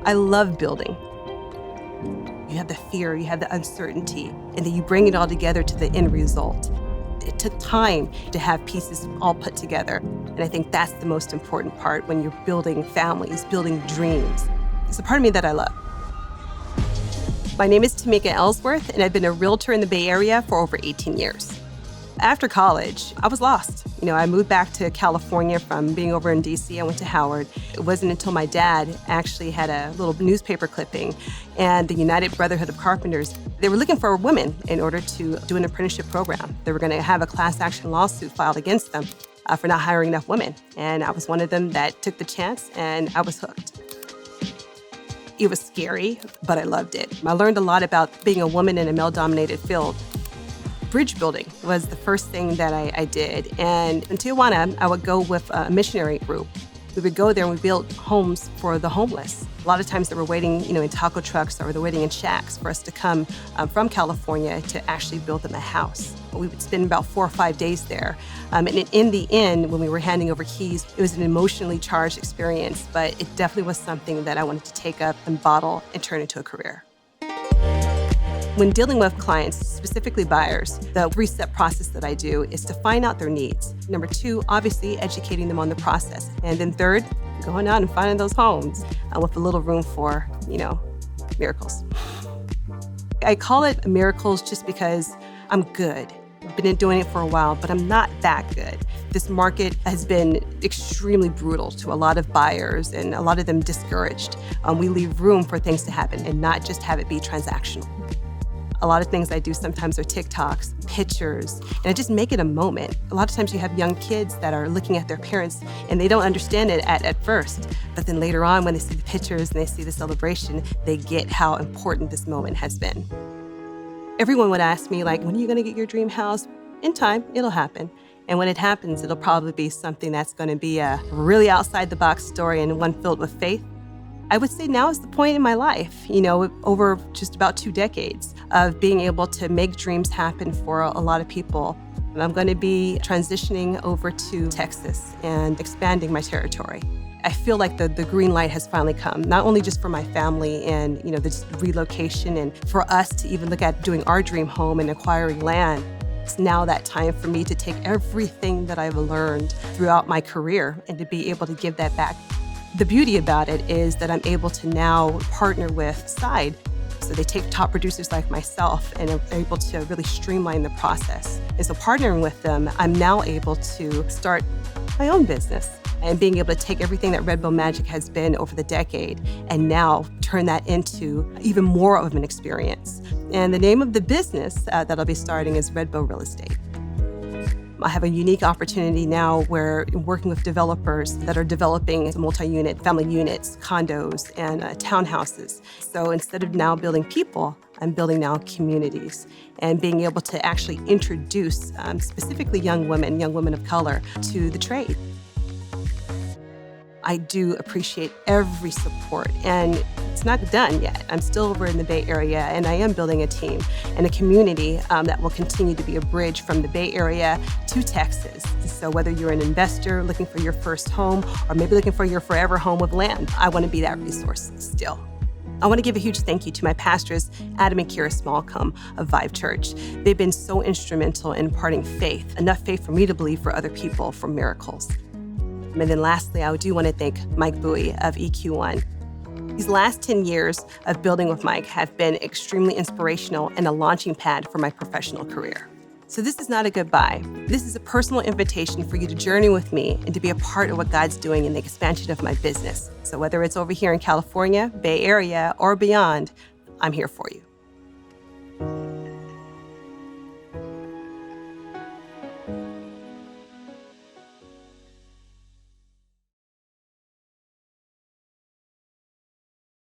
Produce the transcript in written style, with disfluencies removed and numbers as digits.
I love building. You have the fear, you have the uncertainty, and then you bring it all together to the end result. It took time to have pieces all put together. And I think that's the most important part when you're building families, building dreams. It's a part of me that I love. My name is Tamika Ellsworth, and I've been a realtor in the Bay Area for over 18 years. After college, I was lost. I moved back to California from being over in DC. I went to Howard. It wasn't until my dad actually had a little newspaper clipping, and the United Brotherhood of Carpenters, they were looking for women in order to do an apprenticeship program. They were going to have a class action lawsuit filed against them for not hiring enough women. And I was one of them that took the chance, and I was hooked. It was scary, but I loved it. I learned a lot about being a woman in a male-dominated field. Bridge building was the first thing that I did. And in Tijuana, I would go with a missionary group. We would go there and we built homes for the homeless. A lot of times they were waiting, in taco trucks, or they're waiting in shacks for us to come from California to actually build them a house. We would spend about 4 or 5 days there. And in the end, when we were handing over keys, it was an emotionally charged experience, but it definitely was something that I wanted to take up and bottle and turn into a career. When dealing with clients, specifically buyers, the 3-step process that I do is to find out their needs. Number 2, obviously educating them on the process. And then 3rd, going out and finding those homes with a little room for, miracles. I call it miracles just because I'm good. I've been doing it for a while, but I'm not that good. This market has been extremely brutal to a lot of buyers, and a lot of them discouraged. We leave room for things to happen and not just have it be transactional. A lot of things I do sometimes are TikToks, pictures, and I just make it a moment. A lot of times you have young kids that are looking at their parents and they don't understand it at first. But then later on, when they see the pictures and they see the celebration, they get how important this moment has been. Everyone would ask me, when are you going to get your dream house? In time, it'll happen. And when it happens, it'll probably be something that's going to be a really outside the box story and one filled with faith. I would say now is the point in my life, over just about 2 decades of being able to make dreams happen for a lot of people. And I'm going to be transitioning over to Texas and expanding my territory. I feel like the green light has finally come, not only just for my family and, this relocation, and for us to even look at doing our dream home and acquiring land. It's now that time for me to take everything that I've learned throughout my career and to be able to give that back. The beauty about it is that I'm able to now partner with Side. So they take top producers like myself and are able to really streamline the process. And so partnering with them, I'm now able to start my own business and being able to take everything that Red Bow Magic has been over the decade and now turn that into even more of an experience. And the name of the business that I'll be starting is Red Bow Real Estate. I have a unique opportunity now where I'm working with developers that are developing multi-unit family units, condos, and townhouses. So instead of now building people, I'm building now communities and being able to actually introduce specifically young women of color to the trade. I do appreciate every support, and it's not done yet. I'm still over in the Bay Area, and I am building a team and a community that will continue to be a bridge from the Bay Area to Texas. So whether you're an investor looking for your first home or maybe looking for your forever home with land, I want to be that resource still. I want to give a huge thank you to my pastors, Adam and Kira Smallcomb of Vive Church. They've been so instrumental in imparting faith, enough faith for me to believe for other people for miracles. And then lastly, I do want to thank Mike Bowie of EQ1. These last 10 years of building with Mike have been extremely inspirational and a launching pad for my professional career. So this is not a goodbye. This is a personal invitation for you to journey with me and to be a part of what God's doing in the expansion of my business. So whether it's over here in California, Bay Area, or beyond, I'm here for you.